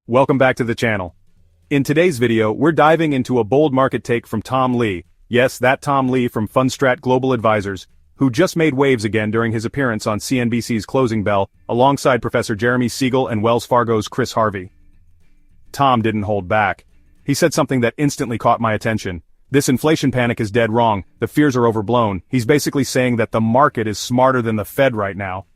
Welcome back to the channel. In today's video, we're diving into a bold market take from Tom Lee, yes, that Tom Lee from Fundstrat Global Advisors, who just made waves again during his appearance on CNBC's Closing Bell, alongside Professor Jeremy Siegel and Wells Fargo's Chris Harvey. Tom didn't hold back. He said something that instantly caught my attention. This inflation panic is dead wrong, the fears are overblown. He's basically saying that the market is smarter than the Fed right now.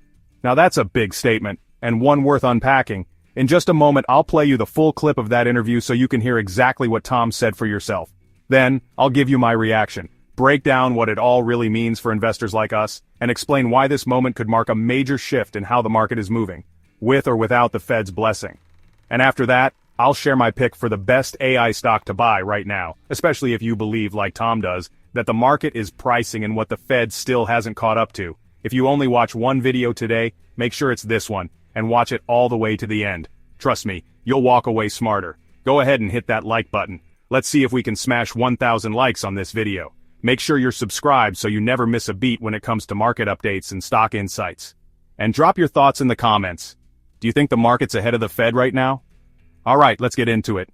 Now that's a big statement, and one worth unpacking. In just a moment, I'll play you the full clip of that interview so you can hear exactly what Tom said for yourself. Then, I'll give you my reaction, break down what it all really means for investors like us, and explain why this moment could mark a major shift in how the market is moving, with or without the Fed's blessing. And after that, I'll share my pick for the best AI stock to buy right now, especially if you believe, like Tom does, that the market is pricing in what the Fed still hasn't caught up to. If you only watch one video today, make sure it's this one, and watch it all the way to the end. Trust me, you'll walk away smarter. Go ahead and hit that like button. Let's see if we can smash 1,000 likes on this video. Make sure you're subscribed so you never miss a beat when it comes to market updates and stock insights. And drop your thoughts in the comments. Do you think the market's ahead of the Fed right now? Alright, let's get into it.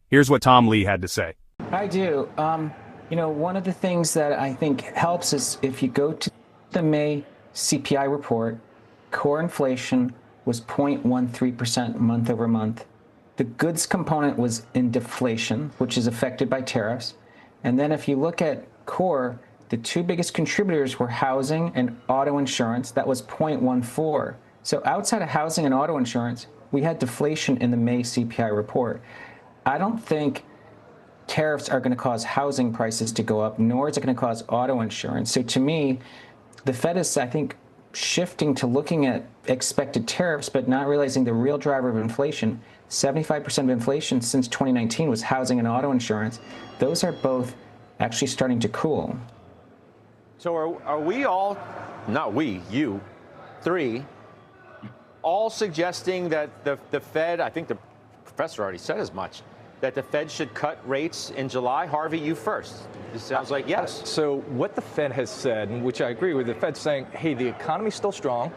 Here's what Tom Lee had to say. I do. One of the things that I think helps is if you go to the May CPI report, core inflation was 0.13% month over month. The goods component was in deflation, which is affected by tariffs. And then if you look at core, the two biggest contributors were housing and auto insurance. That was 0.14. So outside of housing and auto insurance, we had deflation in the May CPI report. I don't think tariffs are going to cause housing prices to go up, nor is it going to cause auto insurance. So to me, the Fed is, I think, shifting to looking at expected tariffs, but not realizing the real driver of inflation. 75% of inflation since 2019 was housing and auto insurance. Those are both actually starting to cool. So are we all, not we, you, three, all suggesting that the Fed, I think the professor already said as much, that the Fed should cut rates in July? Harvey, you first. It sounds like yes. So what the Fed has said, and which I agree with, the Fed's saying, hey, the economy's still strong.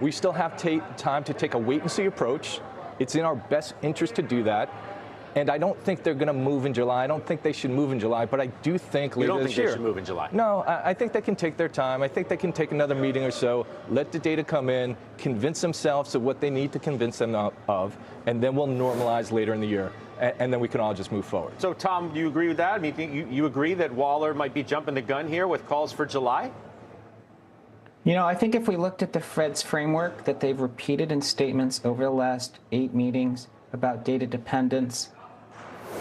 We still have time to take a wait-and-see approach. It's in our best interest to do that. And I don't think they're going to move in July. I don't think they should move in July, but I do think later this year. You don't think they should move in July? No, I think they can take their time. I think they can take another meeting or so, let the data come in, convince themselves of what they need to convince them of, and then we'll normalize later in the year. And then we can all just move forward. So, Tom, do you agree with that? I mean, you agree that Waller might be jumping the gun here with calls for July? I think if we looked at the Fed's framework that they've repeated in statements over the last 8 meetings about data dependence,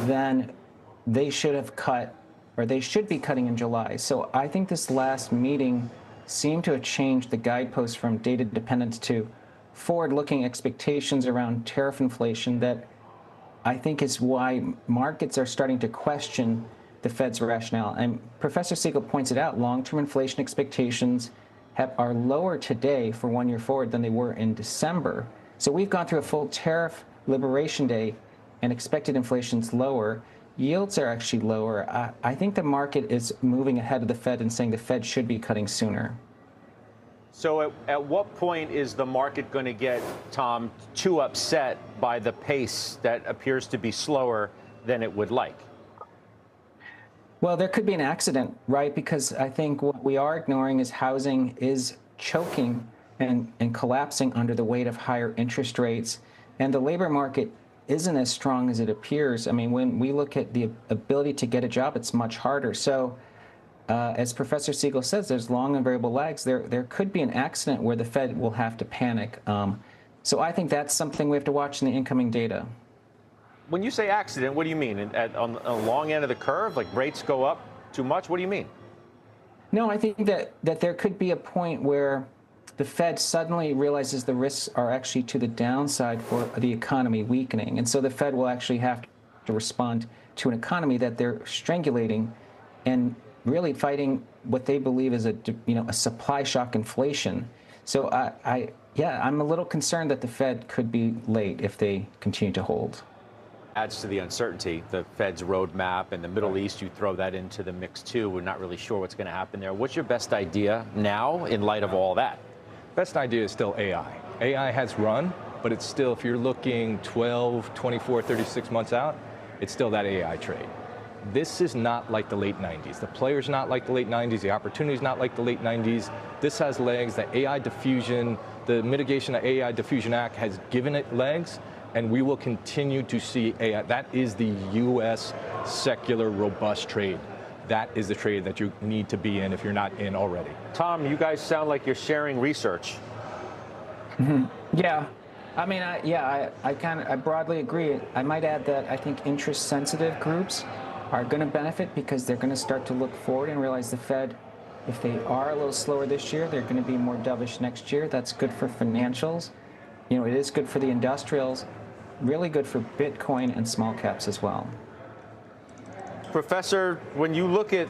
then they should have cut, or they should be cutting in July. So I think this last meeting seemed to have changed the guideposts from data dependence to forward-looking expectations around tariff inflation that I think is why markets are starting to question the Fed's rationale. And Professor Siegel points it out, long-term inflation expectations are lower today for 1 year forward than they were in December. So we've gone through a full tariff liberation day and expected inflation's lower. Yields are actually lower. I think the market is moving ahead of the Fed and saying the Fed should be cutting sooner. So at what point is the market going to get, Tom, too upset by the pace that appears to be slower than it would like? Well, there could be an accident, right? Because I think what we are ignoring is housing is choking and collapsing under the weight of higher interest rates. And the labor market isn't as strong as it appears. I mean, when we look at the ability to get a job, it's much harder. So as Professor Siegel says, there's long and variable lags. There could be an accident where the Fed will have to panic. So I think that's something we have to watch in the incoming data. When you say accident, what do you mean? On the long end of the curve, like rates go up too much? What do you mean? No, I think that there could be a point where the Fed suddenly realizes the risks are actually to the downside for the economy weakening. And so the Fed will actually have to respond to an economy that they're strangulating and really fighting what they believe is a supply shock inflation. So I'm a little concerned that the Fed could be late if they continue to hold. Adds to the uncertainty, the Fed's roadmap and the Middle East, you throw that into the mix too. We're not really sure what's going to happen there. What's your best idea now in light of all that? Best idea is still AI. AI has run but it's still, if you're looking 12, 24, 36 months out, it's still that AI trade. This is not like the late 90s. The player's not like the late 90s. The opportunity's not like the late 90s. This has legs. The AI diffusion, the Mitigation of AI Diffusion Act has given it legs, and we will continue to see AI. That is the U.S. secular robust trade. That is the trade that you need to be in if you're not in already. Tom, you guys sound like you're sharing research. Yeah. I mean, I broadly agree. I might add that I think interest-sensitive groups are going to benefit because they're going to start to look forward and realize the Fed, if they are a little slower this year, they're going to be more dovish next year. That's good for financials. You know, it is good for the industrials, really good for Bitcoin and small caps as well. Professor, when you look at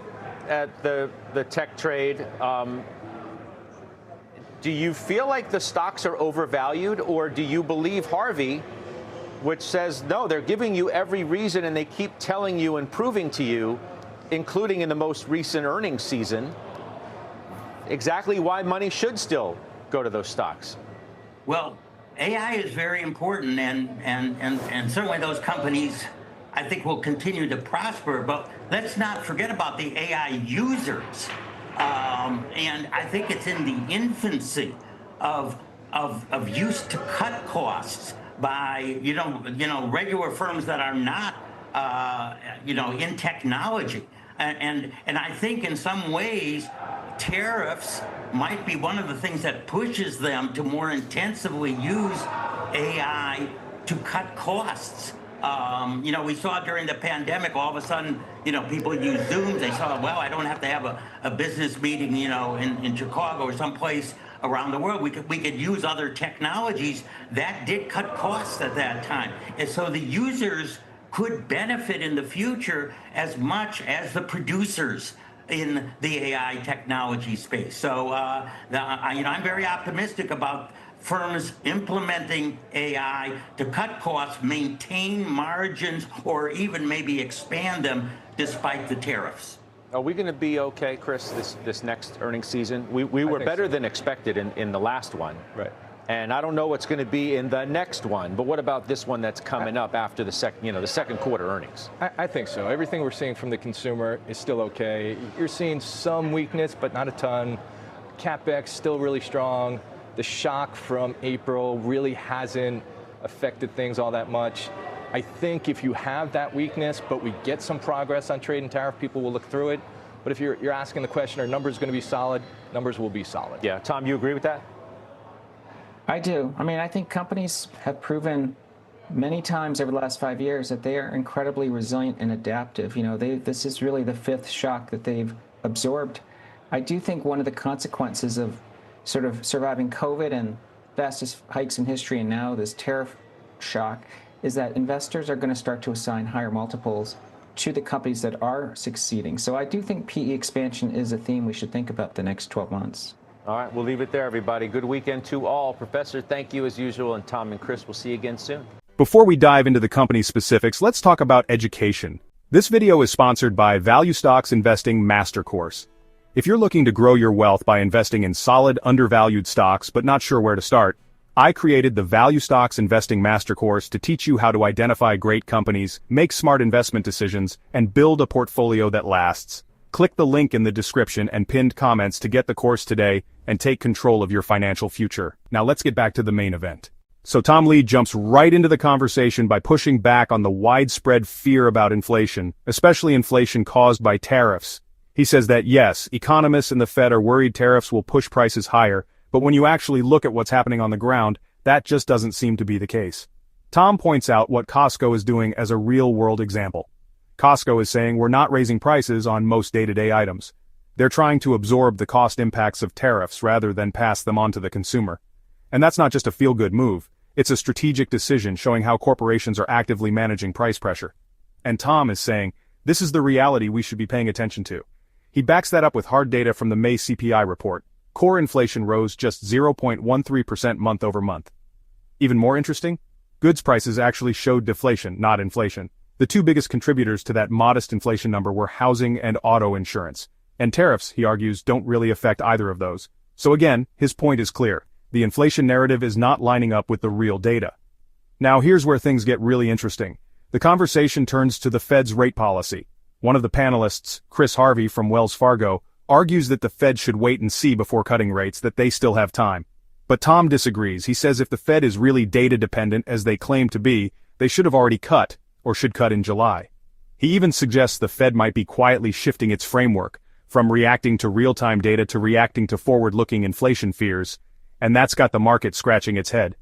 the tech trade, do you feel like the stocks are overvalued, or do you believe Harvey, which says, no, they're giving you every reason and they keep telling you and proving to you, including in the most recent earnings season, exactly why money should still go to those stocks? Well, AI is very important, and certainly those companies, I think, will continue to prosper. But let's not forget about the AI users. And I think it's in the infancy of use to cut costs by regular firms that are not in technology. And I think in some ways tariffs might be one of the things that pushes them to more intensively use AI to cut costs. We saw during the pandemic, all of a sudden, people use Zooms. They saw, well, I don't have to have a business meeting, in Chicago or someplace around the world. We could use other technologies that did cut costs at that time. And so the users could benefit in the future as much as the producers in the AI technology space. So, I'm very optimistic about firms implementing AI to cut costs, maintain margins, or even maybe expand them despite the tariffs. Are we going to be okay, Chris, this next earnings season? We were better than expected in the last one. Right. And I don't know what's going to be in the next one, but what about this one that's coming up after the second quarter earnings? I think so. Everything we're seeing from the consumer is still okay. You're seeing some weakness, but not a ton. CapEx still really strong. The shock from April really hasn't affected things all that much. I think if you have that weakness, but we get some progress on trade and tariff, people will look through it. But if you're asking the question, are numbers going to be solid? Numbers will be solid. Yeah. Tom, you agree with that? I do. I mean, I think companies have proven many times over the last 5 years that they are incredibly resilient and adaptive. This is really the fifth shock that they've absorbed. I do think one of the consequences of sort of surviving COVID and fastest hikes in history and now this tariff shock is that investors are going to start to assign higher multiples to the companies that are succeeding. So I do think PE expansion is a theme we should think about the next 12 months. All right, we'll leave it there, everybody. Good weekend to all. Professor, thank you as usual, and Tom and Chris, we'll see you again soon. Before we dive into the company specifics, let's talk about education. This video is sponsored by Value Stocks Investing Master Course. If you're looking to grow your wealth by investing in solid, undervalued stocks but not sure where to start, I created the Value Stocks Investing Master Course to teach you how to identify great companies, make smart investment decisions, and build a portfolio that lasts. Click the link in the description and pinned comments to get the course today and take control of your financial future. Now let's get back to the main event. So Tom Lee jumps right into the conversation by pushing back on the widespread fear about inflation, especially inflation caused by tariffs. He says that yes, economists and the Fed are worried tariffs will push prices higher, but when you actually look at what's happening on the ground, that just doesn't seem to be the case. Tom points out what Costco is doing as a real-world example. Costco is saying we're not raising prices on most day-to-day items. They're trying to absorb the cost impacts of tariffs rather than pass them on to the consumer. And that's not just a feel-good move, it's a strategic decision showing how corporations are actively managing price pressure. And Tom is saying, this is the reality we should be paying attention to. He backs that up with hard data from the May CPI report. Core inflation rose just 0.13% month over month. Even more interesting, goods prices actually showed deflation, not inflation. The two biggest contributors to that modest inflation number were housing and auto insurance. And tariffs, he argues, don't really affect either of those. So again, his point is clear. the inflation narrative is not lining up with the real data. Now here's where things get really interesting. The conversation turns to the Fed's rate policy. One of the panelists, Chris Harvey from Wells Fargo, argues that the Fed should wait and see before cutting rates, that they still have time. But Tom disagrees. He says if the Fed is really data dependent as they claim to be, they should have already cut, or should cut in July. He even suggests the Fed might be quietly shifting its framework, from reacting to real-time data to reacting to forward-looking inflation fears, and that's got the market scratching its head.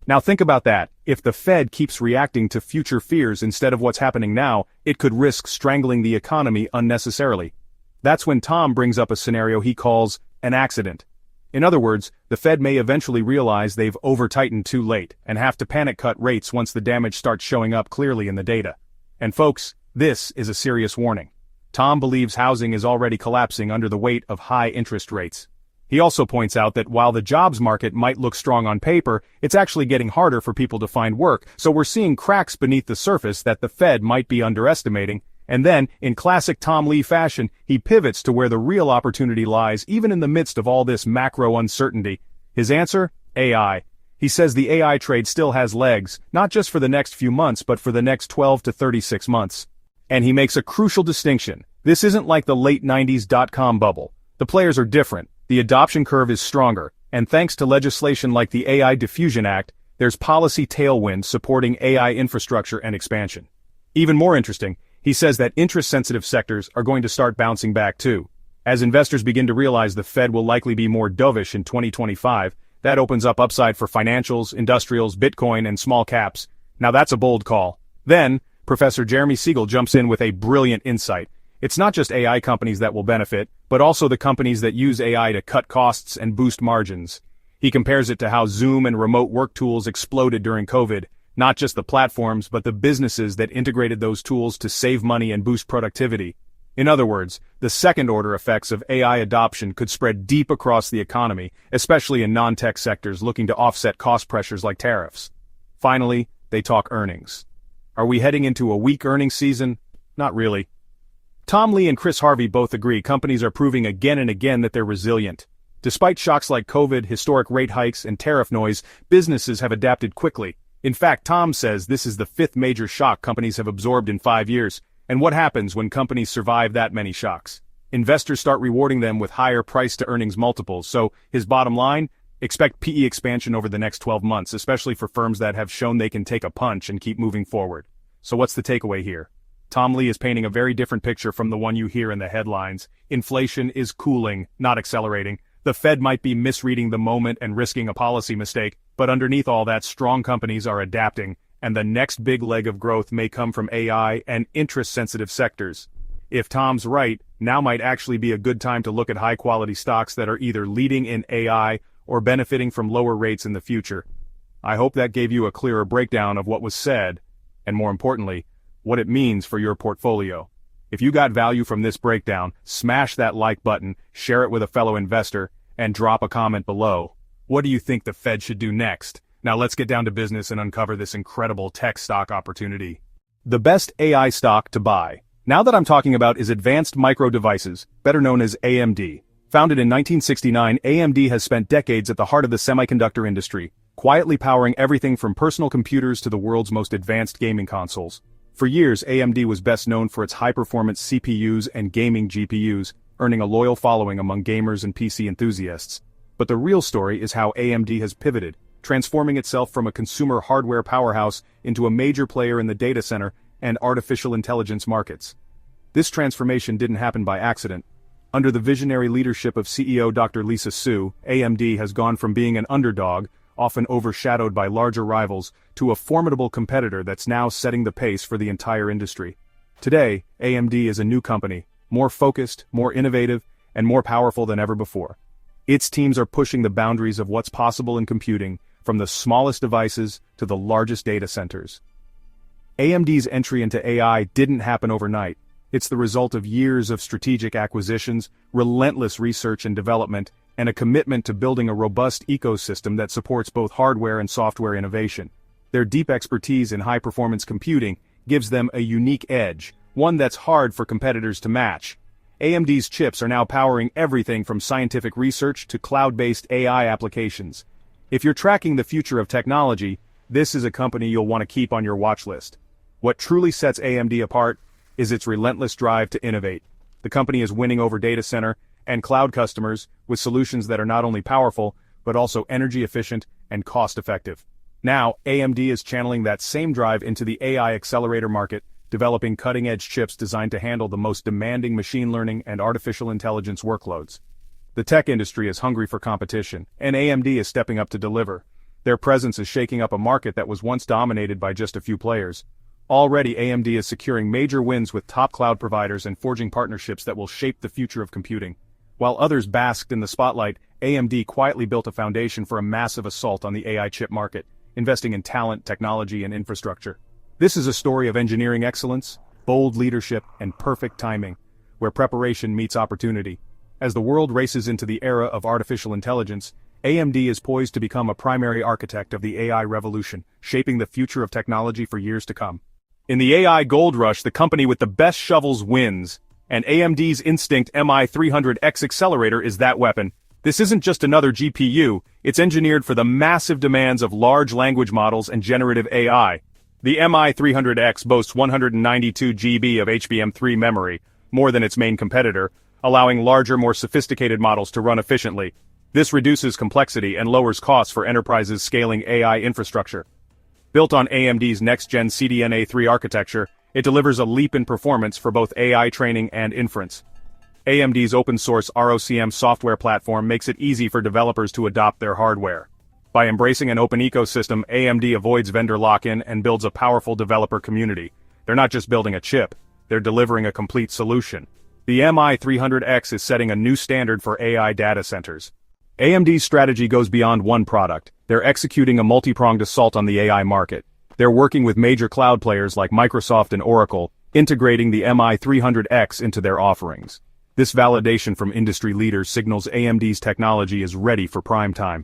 Now think about that. If the Fed keeps reacting to future fears instead of what's happening now, it could risk strangling the economy unnecessarily. That's when Tom brings up a scenario he calls an accident. In other words, the Fed may eventually realize they've over-tightened too late and have to panic cut rates once the damage starts showing up clearly in the data. And folks, this is a serious warning. Tom believes housing is already collapsing under the weight of high interest rates. He also points out that while the jobs market might look strong on paper, it's actually getting harder for people to find work, so we're seeing cracks beneath the surface that the Fed might be underestimating. And then, in classic Tom Lee fashion, he pivots to where the real opportunity lies even in the midst of all this macro uncertainty. His answer? AI. He says the AI trade still has legs, not just for the next few months but for the next 12 to 36 months. And he makes a crucial distinction. This isn't like the late 90s dot-com bubble. The players are different, the adoption curve is stronger, and thanks to legislation like the AI Diffusion Act, there's policy tailwind supporting AI infrastructure and expansion. Even more interesting, he says that interest-sensitive sectors are going to start bouncing back too. As investors begin to realize the Fed will likely be more dovish in 2025, that opens up upside for financials, industrials, Bitcoin, and small caps. Now that's a bold call. Then, Professor Jeremy Siegel jumps in with a brilliant insight. It's not just AI companies that will benefit, but also the companies that use AI to cut costs and boost margins. He compares it to how Zoom and remote work tools exploded during COVID, not just the platforms but the businesses that integrated those tools to save money and boost productivity. In other words, the second-order effects of AI adoption could spread deep across the economy, especially in non-tech sectors looking to offset cost pressures like tariffs. Finally, they talk earnings. Are we heading into a weak earnings season? Not really. Tom Lee and Chris Harvey both agree companies are proving again and again that they're resilient. Despite shocks like COVID, historic rate hikes, and tariff noise, businesses have adapted quickly. In fact, Tom says this is the 5th major shock companies have absorbed in 5 years. And what happens when companies survive that many shocks? Investors start rewarding them with higher price-to-earnings multiples. So, his bottom line? Expect PE expansion over the next 12 months, especially for firms that have shown they can take a punch and keep moving forward. So what's the takeaway here? Tom Lee is painting a very different picture from the one you hear in the headlines. Inflation is cooling, not accelerating. The Fed might be misreading the moment and risking a policy mistake, but underneath all that, strong companies are adapting, and the next big leg of growth may come from AI and interest-sensitive sectors. If Tom's right, now might actually be a good time to look at high-quality stocks that are either leading in AI or benefiting from lower rates in the future. I hope that gave you a clearer breakdown of what was said, and more importantly, what it means for your portfolio. If you got value from this breakdown, smash that like button, share it with a fellow investor, and drop a comment below. What do you think the Fed should do next? Now let's get down to business and uncover this incredible tech stock opportunity. The best AI stock to buy. Now that I'm talking about is Advanced Micro Devices, better known as AMD. Founded in 1969, AMD has spent decades at the heart of the semiconductor industry, quietly powering everything from personal computers to the world's most advanced gaming consoles. For years, AMD was best known for its high-performance CPUs and gaming GPUs, earning a loyal following among gamers and PC enthusiasts. But the real story is how AMD has pivoted, transforming itself from a consumer hardware powerhouse into a major player in the data center and artificial intelligence markets. This transformation didn't happen by accident. Under the visionary leadership of CEO Dr. Lisa Su, AMD has gone from being an underdog, often overshadowed by larger rivals, to a formidable competitor that's now setting the pace for the entire industry. Today, AMD is a new company, more focused, more innovative, and more powerful than ever before. Its teams are pushing the boundaries of what's possible in computing, from the smallest devices to the largest data centers. AMD's entry into AI didn't happen overnight. It's the result of years of strategic acquisitions, relentless research and development, and a commitment to building a robust ecosystem that supports both hardware and software innovation. Their deep expertise in high-performance computing gives them a unique edge, one that's hard for competitors to match. AMD's chips are now powering everything from scientific research to cloud-based AI applications. If you're tracking the future of technology, this is a company you'll want to keep on your watch list. What truly sets AMD apart is its relentless drive to innovate. The company is winning over data center and cloud customers with solutions that are not only powerful, but also energy efficient and cost effective. Now, AMD is channeling that same drive into the AI accelerator market, developing cutting-edge chips designed to handle the most demanding machine learning and artificial intelligence workloads. The tech industry is hungry for competition, and AMD is stepping up to deliver. Their presence is shaking up a market that was once dominated by just a few players. Already, AMD is securing major wins with top cloud providers and forging partnerships that will shape the future of computing. While others basked in the spotlight, AMD quietly built a foundation for a massive assault on the AI chip market, investing in talent, technology, and infrastructure. This is a story of engineering excellence, bold leadership, and perfect timing, where preparation meets opportunity. As the world races into the era of artificial intelligence, AMD is poised to become a primary architect of the AI revolution, shaping the future of technology for years to come. In the AI gold rush, the company with the best shovels wins, and AMD's Instinct MI300X accelerator is that weapon. This isn't just another GPU, it's engineered for the massive demands of large language models and generative AI. The MI300X boasts 192 GB of HBM3 memory, more than its main competitor, allowing larger, more sophisticated models to run efficiently. This reduces complexity and lowers costs for enterprises scaling AI infrastructure. Built on AMD's next-gen CDNA3 architecture, it delivers a leap in performance for both AI training and inference. AMD's open-source ROCm software platform makes it easy for developers to adopt their hardware. By embracing an open ecosystem, AMD avoids vendor lock-in and builds a powerful developer community. They're not just building a chip, they're delivering a complete solution. The MI300X is setting a new standard for AI data centers. AMD's strategy goes beyond one product. They're executing a multi-pronged assault on the AI market. They're working with major cloud players like Microsoft and Oracle, integrating the MI300X into their offerings. This validation from industry leaders signals AMD's technology is ready for prime time.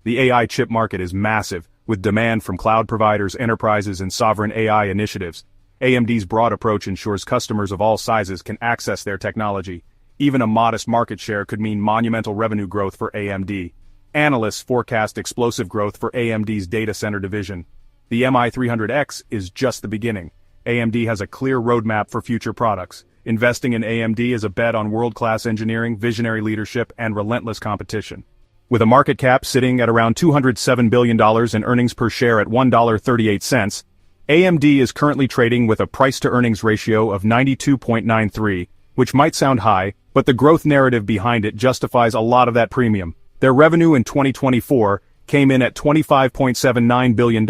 The AI chip market is massive, with demand from cloud providers, enterprises, and sovereign AI initiatives. AMD's broad approach ensures customers of all sizes can access their technology. Even a modest market share could mean monumental revenue growth for AMD. Analysts forecast explosive growth for AMD's data center division. The MI300X is just the beginning. AMD has a clear roadmap for future products. Investing in AMD is a bet on world-class engineering, visionary leadership, and relentless competition. With a market cap sitting at around $207 billion and earnings per share at $1.38, AMD is currently trading with a price-to-earnings ratio of 92.93, which might sound high, but the growth narrative behind it justifies a lot of that premium. Their revenue in 2024 came in at $25.79 billion,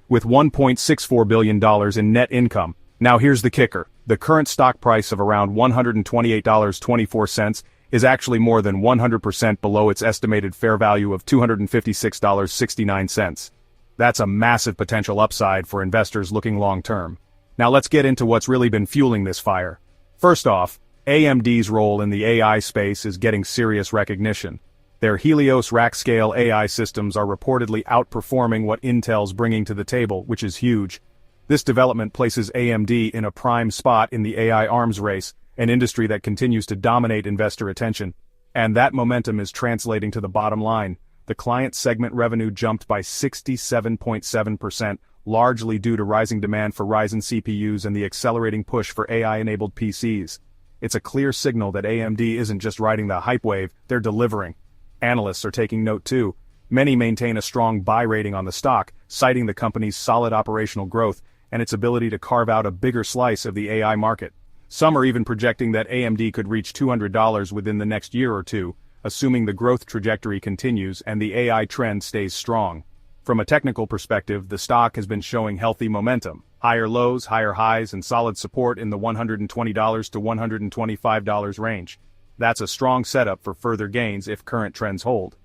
with $1.64 billion in net income. Now here's the kicker. The current stock price of around $128.24 is actually more than 100% below its estimated fair value of $256.69. That's a massive potential upside for investors looking long-term. Now let's get into what's really been fueling this fire. First off, AMD's role in the AI space is getting serious recognition. Their Helios rack-scale AI systems are reportedly outperforming what Intel's bringing to the table, which is huge. This development places AMD in a prime spot in the AI arms race, an industry that continues to dominate investor attention. And that momentum is translating to the bottom line. The client segment revenue jumped by 67.7%, largely due to rising demand for Ryzen CPUs and the accelerating push for AI-enabled PCs. It's a clear signal that AMD isn't just riding the hype wave, they're delivering. Analysts are taking note too. Many maintain a strong buy rating on the stock, citing the company's solid operational growth and its ability to carve out a bigger slice of the AI market. Some are even projecting that AMD could reach $200 within the next year or two, assuming the growth trajectory continues and the AI trend stays strong. From a technical perspective, the stock has been showing healthy momentum. Higher lows, higher highs, and solid support in the $120 to $125 range. That's a strong setup for further gains if current trends hold.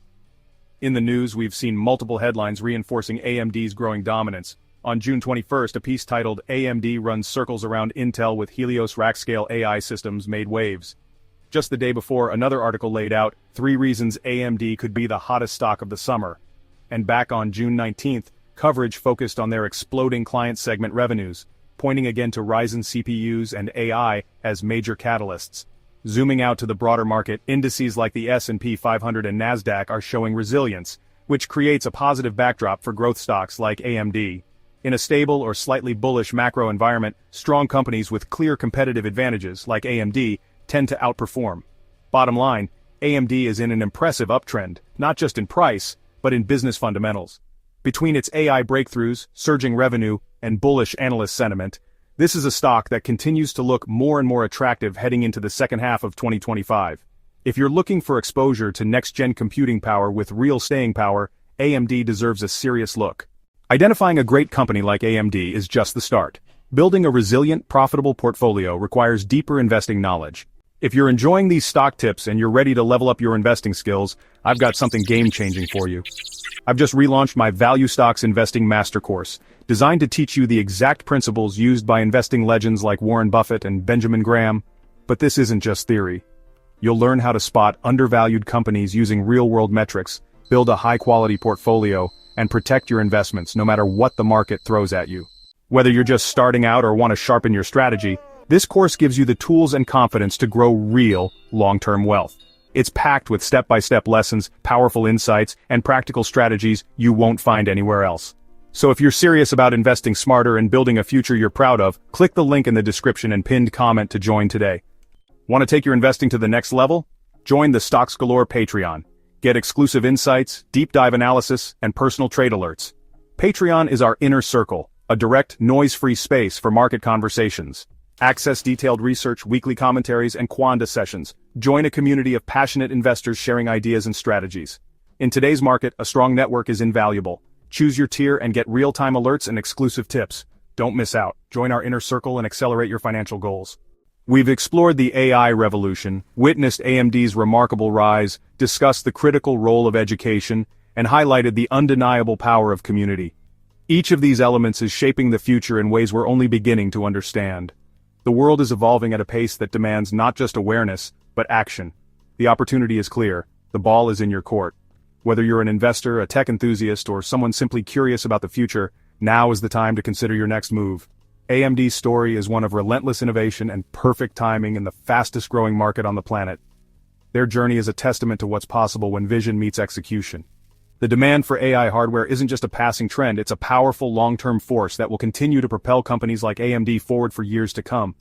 In the news, we've seen multiple headlines reinforcing AMD's growing dominance. On June 21st, a piece titled "AMD Runs Circles Around Intel with Helios Rack-Scale AI Systems" made waves. Just the day before, another article laid out 3 reasons AMD could be the hottest stock of the summer. And back on June 19th, coverage focused on their exploding client segment revenues, pointing again to Ryzen CPUs and AI as major catalysts. Zooming out to the broader market, indices like the S&P 500 and NASDAQ are showing resilience, which creates a positive backdrop for growth stocks like AMD. In a stable or slightly bullish macro environment, strong companies with clear competitive advantages like AMD tend to outperform. Bottom line, AMD is in an impressive uptrend, not just in price, but in business fundamentals. Between its AI breakthroughs, surging revenue, and bullish analyst sentiment, this is a stock that continues to look more and more attractive heading into the second half of 2025. If you're looking for exposure to next-gen computing power with real staying power, AMD deserves a serious look. Identifying a great company like AMD is just the start. Building a resilient, profitable portfolio requires deeper investing knowledge. If you're enjoying these stock tips and you're ready to level up your investing skills, I've got something game-changing for you. I've just relaunched my Value Stocks Investing Master Course, designed to teach you the exact principles used by investing legends like Warren Buffett and Benjamin Graham. But this isn't just theory. You'll learn how to spot undervalued companies using real-world metrics, build a high-quality portfolio, and protect your investments no matter what the market throws at you. Whether you're just starting out or want to sharpen your strategy, this course gives you the tools and confidence to grow real, long-term wealth. It's packed with step-by-step lessons, powerful insights, and practical strategies you won't find anywhere else. So if you're serious about investing smarter and building a future you're proud of, click the link in the description and pinned comment to join today. Want to take your investing to the next level? Join the Stocks Galore Patreon. Get exclusive insights, deep dive analysis, and personal trade alerts. Patreon is our inner circle, a direct, noise-free space for market conversations. Access detailed research, weekly commentaries, and Quanda sessions. Join a community of passionate investors sharing ideas and strategies. In today's market, a strong network is invaluable. Choose your tier and get real-time alerts and exclusive tips. Don't miss out. Join our inner circle and accelerate your financial goals. We've explored the AI revolution, witnessed AMD's remarkable rise, discussed the critical role of education, and highlighted the undeniable power of community. Each of these elements is shaping the future in ways we're only beginning to understand. The world is evolving at a pace that demands not just awareness, but action. The opportunity is clear. The ball is in your court. Whether you're an investor, a tech enthusiast, or someone simply curious about the future, now is the time to consider your next move. AMD's story is one of relentless innovation and perfect timing in the fastest-growing market on the planet. Their journey is a testament to what's possible when vision meets execution. The demand for AI hardware isn't just a passing trend, it's a powerful long-term force that will continue to propel companies like AMD forward for years to come.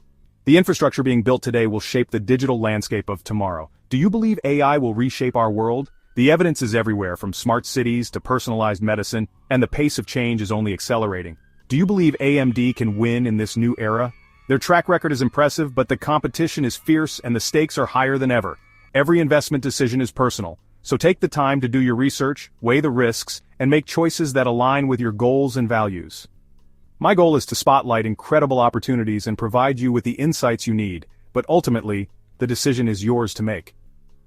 The infrastructure being built today will shape the digital landscape of tomorrow. Do you believe AI will reshape our world? The evidence is everywhere, from smart cities to personalized medicine, and the pace of change is only accelerating. Do you believe AMD can win in this new era? Their track record is impressive, but the competition is fierce and the stakes are higher than ever. Every investment decision is personal. So take the time to do your research, weigh the risks, and make choices that align with your goals and values. My goal is to spotlight incredible opportunities and provide you with the insights you need, but ultimately, the decision is yours to make.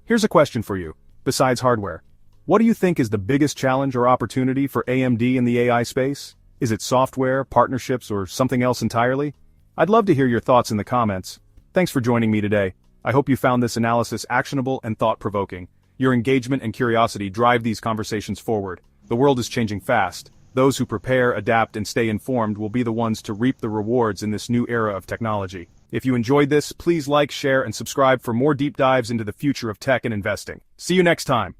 Here's a question for you. Besides hardware, what do you think is the biggest challenge or opportunity for AMD in the AI space? Is it software, partnerships, or something else entirely? I'd love to hear your thoughts in the comments. Thanks for joining me today. I hope you found this analysis actionable and thought-provoking. Your engagement and curiosity drive these conversations forward. The world is changing fast. Those who prepare, adapt, and stay informed will be the ones to reap the rewards in this new era of technology. If you enjoyed this, please like, share, and subscribe for more deep dives into the future of tech and investing. See you next time.